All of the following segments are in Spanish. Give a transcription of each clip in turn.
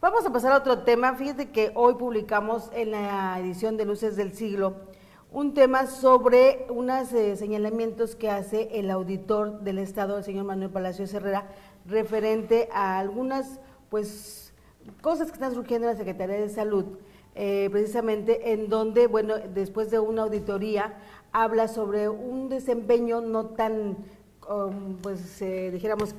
Vamos a pasar a otro tema. Fíjate que hoy publicamos en la edición de Luces del Siglo un tema sobre unos señalamientos que hace el auditor del Estado, el señor Manuel Palacios Herrera, referente a algunas pues cosas que están surgiendo en la Secretaría de Salud, precisamente en donde, bueno, después de una auditoría, habla sobre un desempeño no tan, pues dijéramos,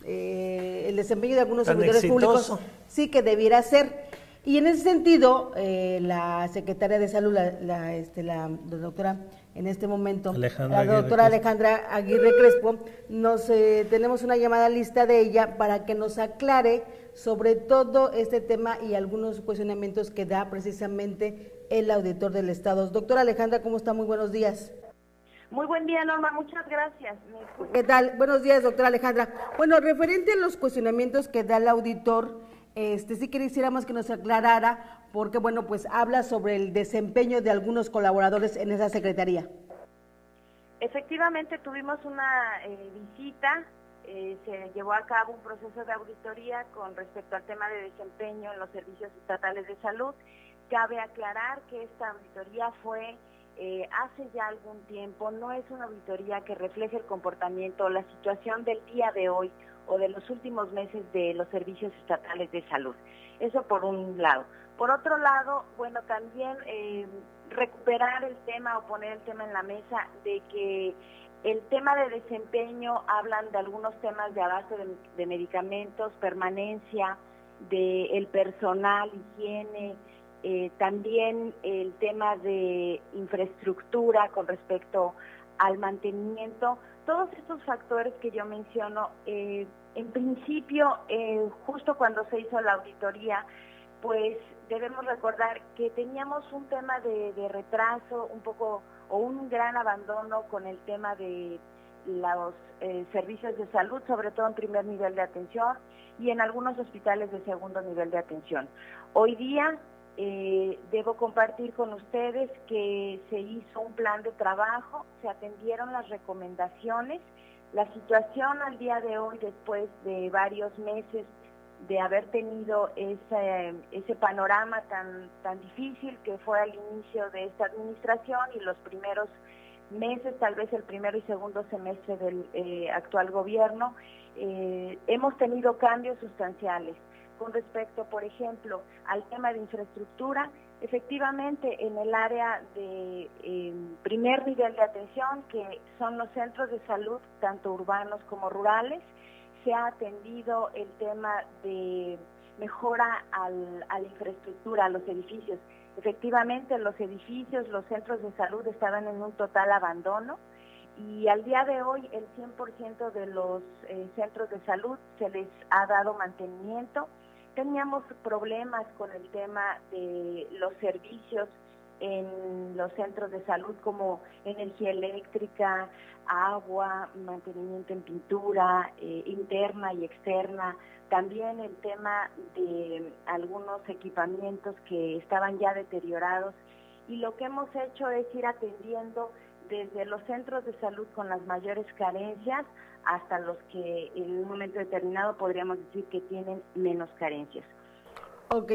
el desempeño de algunos tan servidores exitoso. públicos sí que debiera ser. Y en ese sentido, la secretaria de Salud, la doctora, en este momento, Alejandra Aguirre Crespo, tenemos una llamada lista de ella para que nos aclare sobre todo este tema y algunos cuestionamientos que da precisamente el auditor del Estado. Doctora Alejandra, ¿cómo está? Muy buenos días. Muy buen día, Norma, muchas gracias. ¿Qué tal? Buenos días, doctora Alejandra. Bueno, referente a los cuestionamientos que da el auditor, sí quisiéramos que nos aclarara, porque bueno, pues habla sobre el desempeño de algunos colaboradores en esa secretaría. Efectivamente, tuvimos una visita, se llevó a cabo un proceso de auditoría con respecto al tema de desempeño en los servicios estatales de salud. Cabe aclarar que esta auditoría fue hace ya algún tiempo, no es una auditoría que refleje el comportamiento o la situación del día de hoy o de los últimos meses de los servicios estatales de salud. Eso por un lado. Por otro lado, bueno, también recuperar el tema o poner el tema en la mesa de que el tema de desempeño, hablan de algunos temas de abasto de medicamentos, permanencia del personal, higiene, también el tema de infraestructura con respecto al mantenimiento. Todos estos factores que yo menciono, en principio, justo cuando se hizo la auditoría, pues debemos recordar que teníamos un tema de retraso, un poco, o un gran abandono con el tema de los servicios de salud, sobre todo en primer nivel de atención y en algunos hospitales de segundo nivel de atención. Hoy día, debo compartir con ustedes que se hizo un plan de trabajo, se atendieron las recomendaciones. La situación al día de hoy, después de varios meses de haber tenido ese panorama tan difícil que fue al inicio de esta administración y los primeros meses, tal vez el primero y segundo semestre del actual gobierno, hemos tenido cambios sustanciales. Con respecto, por ejemplo, al tema de infraestructura, efectivamente en el área de primer nivel de atención, que son los centros de salud, tanto urbanos como rurales, se ha atendido el tema de mejora a la infraestructura, a los edificios. Efectivamente, los edificios, los centros de salud estaban en un total abandono y al día de hoy el 100% de los centros de salud se les ha dado mantenimiento. Teníamos problemas con el tema de los servicios en los centros de salud como energía eléctrica, agua, mantenimiento en pintura, interna y externa, también el tema de algunos equipamientos que estaban ya deteriorados, y lo que hemos hecho es ir atendiendo desde los centros de salud con las mayores carencias hasta los que en un momento determinado podríamos decir que tienen menos carencias. Ok,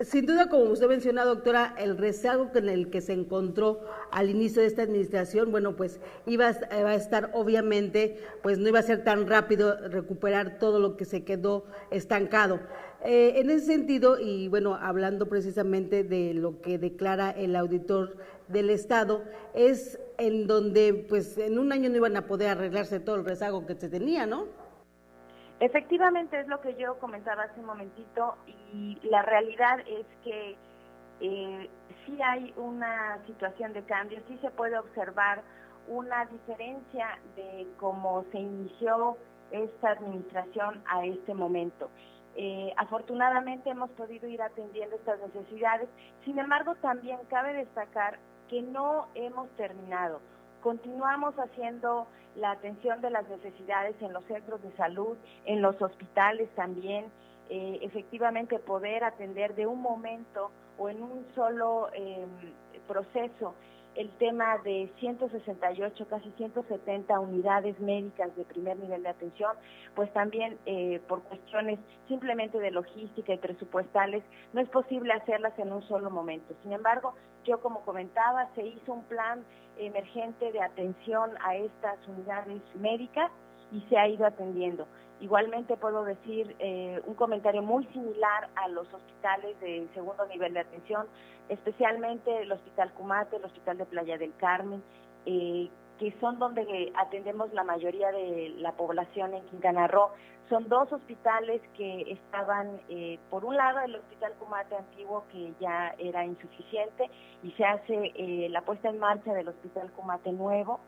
sin duda, como usted menciona, doctora, el rezago con el que se encontró al inicio de esta administración, bueno, pues iba a estar, obviamente, pues no iba a ser tan rápido recuperar todo lo que se quedó estancado. En ese sentido, y bueno, hablando precisamente de lo que declara el auditor del Estado, es en donde pues en un año no iban a poder arreglarse todo el rezago que se tenía, ¿no? Efectivamente, es lo que yo comentaba hace un momentito, y la realidad es que sí hay una situación de cambio, sí se puede observar una diferencia de cómo se inició esta administración a este momento. Afortunadamente hemos podido ir atendiendo estas necesidades, sin embargo también cabe destacar que no hemos terminado. Continuamos haciendo la atención de las necesidades en los centros de salud, en los hospitales también, efectivamente poder atender de un momento o en un solo proceso el tema de 168, casi 170 unidades médicas de primer nivel de atención, pues también por cuestiones simplemente de logística y presupuestales, no es posible hacerlas en un solo momento. Sin embargo, yo como comentaba, se hizo un plan emergente de atención a estas unidades médicas y se ha ido atendiendo. Igualmente puedo decir un comentario muy similar a los hospitales de segundo nivel de atención, especialmente el Hospital Cumate, el Hospital de Playa del Carmen, que son donde atendemos la mayoría de la población en Quintana Roo. Son dos hospitales que estaban, por un lado el Hospital Cumate antiguo, que ya era insuficiente, y se hace la puesta en marcha del Hospital Cumate nuevo,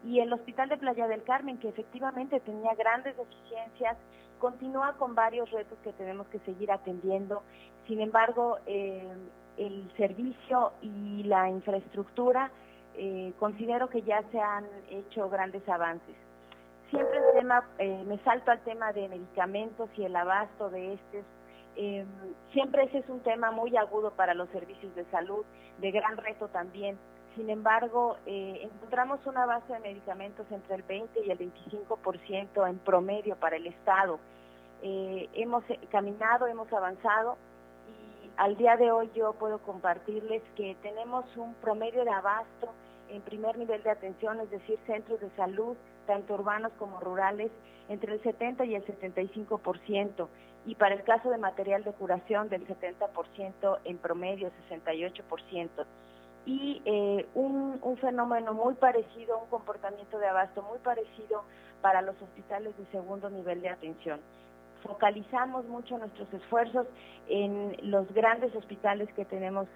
y el Hospital de Playa del Carmen, que efectivamente tenía grandes deficiencias, continúa con varios retos que tenemos que seguir atendiendo. Sin embargo, el servicio y la infraestructura, considero que ya se han hecho grandes avances. Siempre el tema, me salto al tema de medicamentos y el abasto de estos. Siempre ese es un tema muy agudo para los servicios de salud, de gran reto también. Sin embargo, encontramos una base de medicamentos entre el 20 y el 25% en promedio para el Estado. Hemos caminado, hemos avanzado y al día de hoy yo puedo compartirles que tenemos un promedio de abasto en primer nivel de atención, es decir, centros de salud, tanto urbanos como rurales, entre el 70 y el 75%, y para el caso de material de curación del 70% en promedio, 68%. Y un fenómeno muy parecido, un comportamiento de abasto muy parecido para los hospitales de segundo nivel de atención. Focalizamos mucho nuestros esfuerzos en los grandes hospitales que tenemos,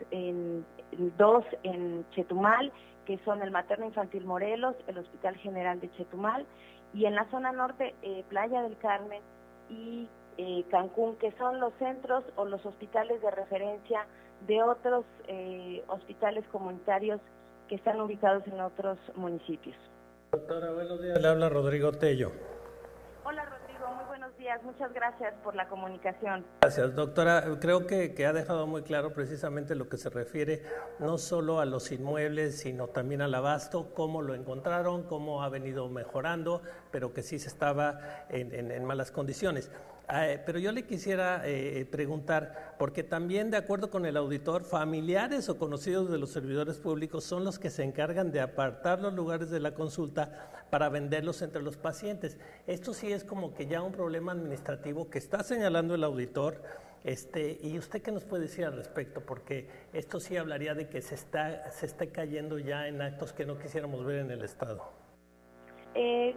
dos en Chetumal, que son el Materno Infantil Morelos, el Hospital General de Chetumal, y en la zona norte, Playa del Carmen y Cancún, que son los centros o los hospitales de referencia de otros hospitales comunitarios que están ubicados en otros municipios. Doctora, buenos días. Le habla Rodrigo Tello. Hola Rodrigo, muy buenos días. Muchas gracias por la comunicación. Gracias, doctora. Creo que ha dejado muy claro precisamente lo que se refiere no solo a los inmuebles, sino también al abasto, cómo lo encontraron, cómo ha venido mejorando, pero que sí se estaba en malas condiciones. Pero yo le quisiera preguntar, porque también de acuerdo con el auditor, familiares o conocidos de los servidores públicos son los que se encargan de apartar los lugares de la consulta para venderlos entre los pacientes. Esto sí es como que ya un problema administrativo que está señalando el auditor. ¿Y usted qué nos puede decir al respecto? Porque esto sí hablaría de que se está cayendo ya en actos que no quisiéramos ver en el Estado.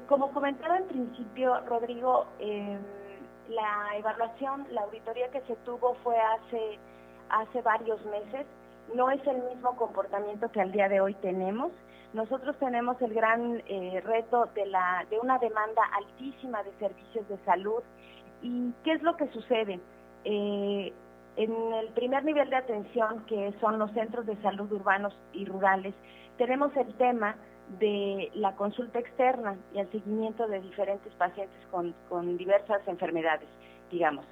Como comentaba en principio, Rodrigo, la evaluación, la auditoría que se tuvo fue hace varios meses. No es el mismo comportamiento que al día de hoy tenemos. Nosotros tenemos el gran reto de una demanda altísima de servicios de salud. ¿Y qué es lo que sucede? En el primer nivel de atención, que son los centros de salud urbanos y rurales, tenemos el tema de la consulta externa y el seguimiento de diferentes pacientes con diversas enfermedades, digamos.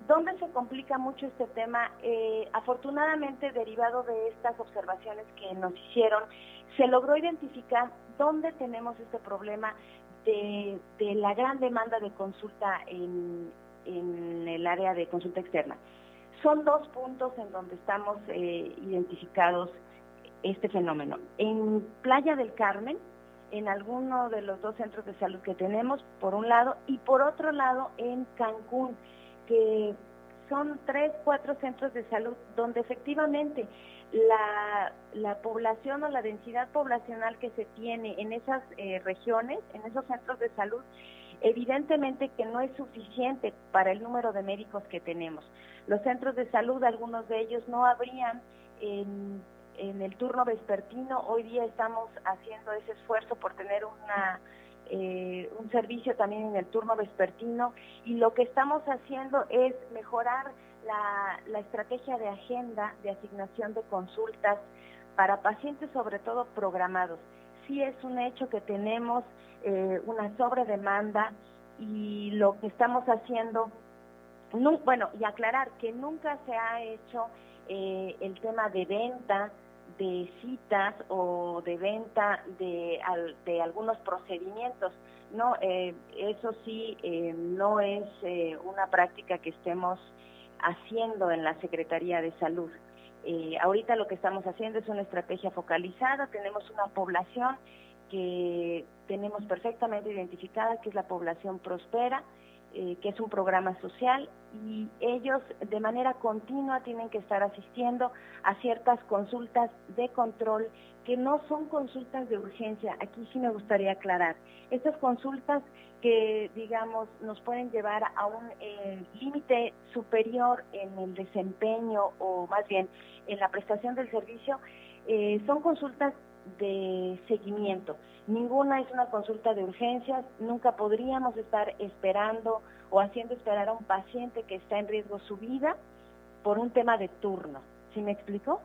¿Dónde se complica mucho este tema? Afortunadamente, derivado de estas observaciones que nos hicieron, se logró identificar dónde tenemos este problema de la gran demanda de consulta en el área de consulta externa. Son dos puntos en donde estamos identificados este fenómeno. En Playa del Carmen, en alguno de los dos centros de salud que tenemos, por un lado, y por otro lado en Cancún, que son 3, 4 centros de salud donde efectivamente la población o la densidad poblacional que se tiene en esas regiones, en esos centros de salud, evidentemente que no es suficiente para el número de médicos que tenemos. Los centros de salud, algunos de ellos no abrían en el turno vespertino. Hoy día estamos haciendo ese esfuerzo por tener un servicio también en el turno vespertino, y lo que estamos haciendo es mejorar la estrategia de agenda de asignación de consultas para pacientes, sobre todo programados. Sí es un hecho que tenemos una sobredemanda, y lo que estamos haciendo, y aclarar que nunca se ha hecho el tema de venta de citas o de venta de algunos procedimientos. No, eso sí, no es una práctica que estemos haciendo en la Secretaría de Salud. Ahorita lo que estamos haciendo es una estrategia focalizada, tenemos una población que tenemos perfectamente identificada, que es la población Prospera, que es un programa social, y ellos de manera continua tienen que estar asistiendo a ciertas consultas de control que no son consultas de urgencia. Aquí sí me gustaría aclarar. Estas consultas que, digamos, nos pueden llevar a un límite superior en el desempeño, o más bien en la prestación del servicio, son consultas de seguimiento. Ninguna es una consulta de urgencias. Nunca podríamos estar esperando o haciendo esperar a un paciente que está en riesgo su vida por un tema de turno. ¿Sí me explico?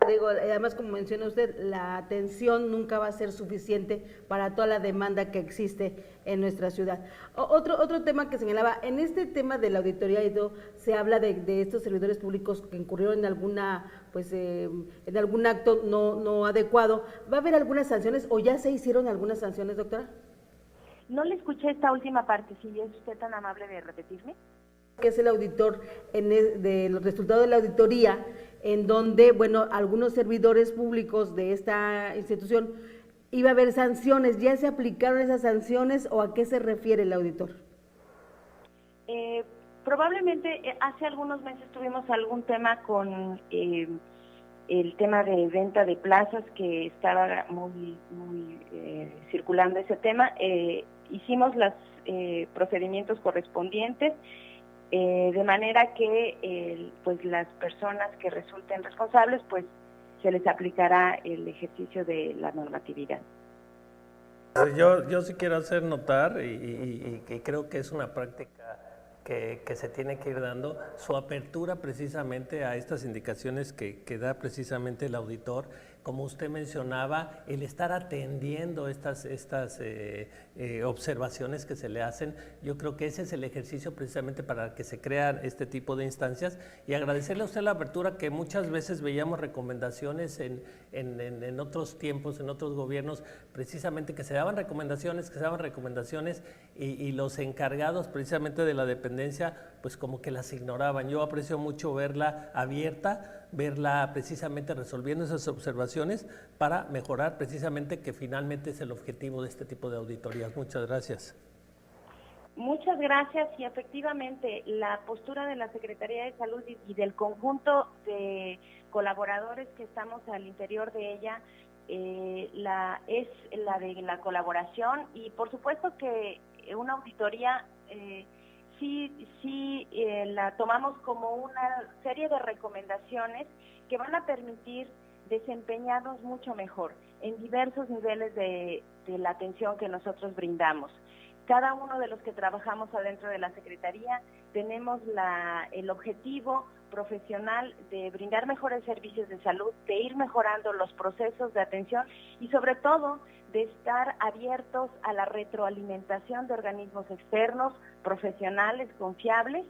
Digo, además, como menciona usted, la atención nunca va a ser suficiente para toda la demanda que existe en nuestra ciudad. Otro tema que señalaba, en este tema de la auditoría y todo, se habla de estos servidores públicos que incurrieron en alguna, en algún acto no adecuado. ¿Va a haber algunas sanciones o ya se hicieron algunas sanciones, doctora? No le escuché esta última parte, si es usted tan amable de repetirme. Que es el auditor de los resultados de la auditoría, en donde, bueno, algunos servidores públicos de esta institución iba a haber sanciones. ¿Ya se aplicaron esas sanciones o a qué se refiere el auditor? Probablemente hace algunos meses tuvimos algún tema con el tema de venta de plazas, que estaba muy circulando ese tema. Hicimos los procedimientos correspondientes, de manera que pues las personas que resulten responsables, pues se les aplicará el ejercicio de la normatividad. Yo sí quiero hacer notar, y creo que es una práctica que se tiene que ir dando, su apertura precisamente a estas indicaciones que da precisamente el auditor. Como usted mencionaba, el estar atendiendo estas observaciones que se le hacen, yo creo que ese es el ejercicio precisamente para que se crean este tipo de instancias, y agradecerle a usted la apertura, que muchas veces veíamos recomendaciones en otros tiempos, en otros gobiernos, precisamente que se daban recomendaciones, y los encargados precisamente de la dependencia, pues como que las ignoraban. Yo aprecio mucho verla abierta, verla precisamente resolviendo esas observaciones para mejorar precisamente, que finalmente es el objetivo de este tipo de auditorías. Muchas gracias. Muchas gracias, y efectivamente la postura de la Secretaría de Salud y del conjunto de colaboradores que estamos al interior de ella es la de la colaboración, y por supuesto que una auditoría sí la tomamos como una serie de recomendaciones que van a permitir desempeñarnos mucho mejor en diversos niveles de la atención que nosotros brindamos. Cada uno de los que trabajamos adentro de la Secretaría tenemos el objetivo profesional de brindar mejores servicios de salud, de ir mejorando los procesos de atención y sobre todo de estar abiertos a la retroalimentación de organismos externos, profesionales, confiables.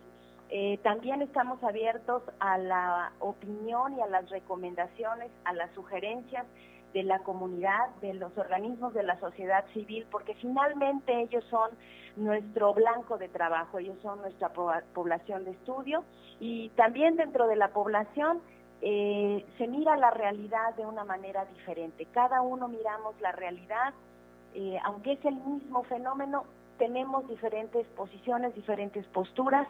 También estamos abiertos a la opinión y a las recomendaciones, a las sugerencias de la comunidad, de los organismos de la sociedad civil, porque finalmente ellos son nuestro blanco de trabajo, ellos son nuestra población de estudio, y también dentro de la población se mira la realidad de una manera diferente. Cada uno miramos la realidad, aunque es el mismo fenómeno, tenemos diferentes posiciones, diferentes posturas,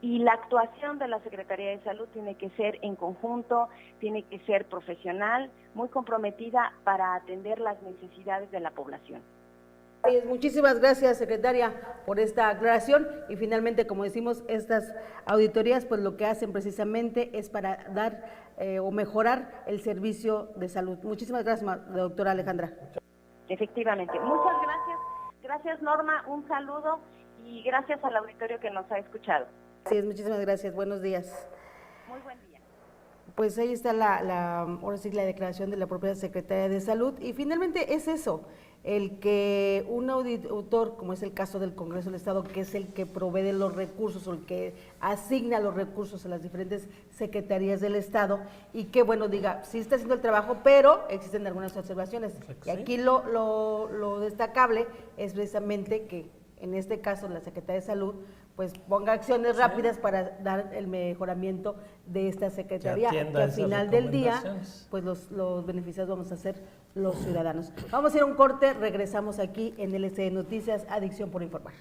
y la actuación de la Secretaría de Salud tiene que ser en conjunto, tiene que ser profesional, muy comprometida para atender las necesidades de la población. Muchísimas gracias, secretaria, por esta aclaración, y finalmente, como decimos, estas auditorías pues lo que hacen precisamente es para dar o mejorar el servicio de salud. Muchísimas gracias, doctora Alejandra. Efectivamente, muchas gracias. Gracias, Norma, un saludo, y gracias al auditorio que nos ha escuchado. Sí, muchísimas gracias, buenos días. Muy buen día. Pues ahí está ahora sí la declaración de la propia Secretaria de Salud, y finalmente es eso, el que un auditor, como es el caso del Congreso del Estado, que es el que provee de los recursos o el que asigna los recursos a las diferentes secretarías del Estado, y que, bueno, diga, sí está haciendo el trabajo, pero existen algunas observaciones. Y aquí lo destacable es precisamente que, en este caso, la Secretaría de Salud, pues ponga acciones rápidas para dar el mejoramiento de esta secretaría, que al final del día, pues los beneficiados vamos a ser los ciudadanos. Vamos a ir a un corte, regresamos aquí en LCN Noticias, Adicción por Informar.